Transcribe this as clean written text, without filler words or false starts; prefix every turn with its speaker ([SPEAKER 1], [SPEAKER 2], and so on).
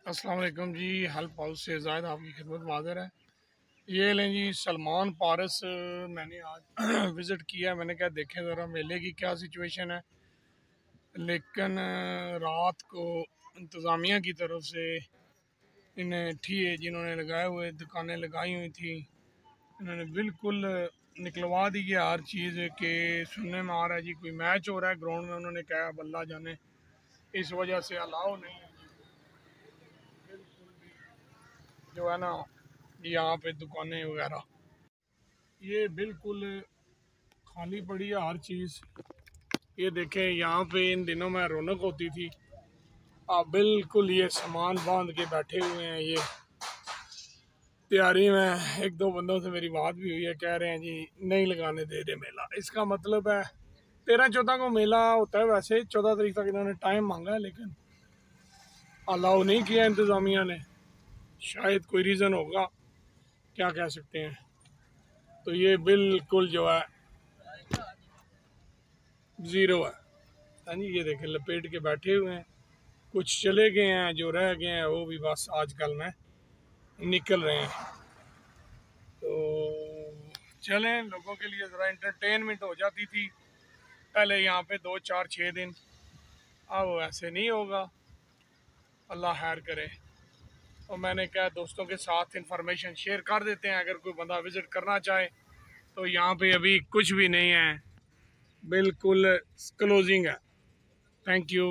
[SPEAKER 1] अस्सलाम वालेकुम जी। Help house से ज़ायद आपकी खिदमत में हाज़िर है। ये लें जी सलमान पारस। मैंने आज विज़िट किया। मैंने कहा देखें ज़रा मेले की क्या सिचुएशन है, लेकिन रात को इंतज़ामिया की तरफ से इन्हें ठीक जिन्होंने लगाए हुए दुकानें लगाई हुई थी, इन्होंने बिल्कुल निकलवा दी है हर चीज़ के। सुनने में आ रहा है जी कोई मैच हो रहा है ग्राउंड में, उन्होंने कहा अब अल्लाह जाने इस वजह से अलाउ नहीं है जो है ना यहाँ पे दुकानें वगैरह। ये बिल्कुल खाली पड़ी है हर चीज़। ये देखें यहाँ पे इन दिनों में रौनक होती थी, आप बिल्कुल ये सामान बांध के बैठे हुए हैं। ये तैयारी में एक दो बंदों से मेरी बात भी हुई है, कह रहे हैं जी नहीं लगाने दे रहे मेला। इसका मतलब है 13-14 को मेला होता है, वैसे 14 तारीख तक इन्होंने टाइम मांगा है, लेकिन अलाउ नहीं किया इंतज़ामिया ने। शायद कोई रीज़न होगा, क्या कह सकते हैं। तो ये बिल्कुल जो है ज़ीरो है। हाँ जी, ये देखें लपेट के बैठे हुए हैं। कुछ चले गए हैं, जो रह गए हैं वो भी बस आजकल में निकल रहे हैं। तो चलें, लोगों के लिए ज़रा इंटरटेनमेंट हो जाती थी पहले यहाँ पे 2-4-6 दिन। अब ऐसे नहीं होगा, अल्लाह खैर करे। और मैंने कहा दोस्तों के साथ इंफॉर्मेशन शेयर कर देते हैं, अगर कोई बंदा विज़िट करना चाहे। तो यहाँ पे अभी कुछ भी नहीं है, बिल्कुल क्लोजिंग है। Thank you.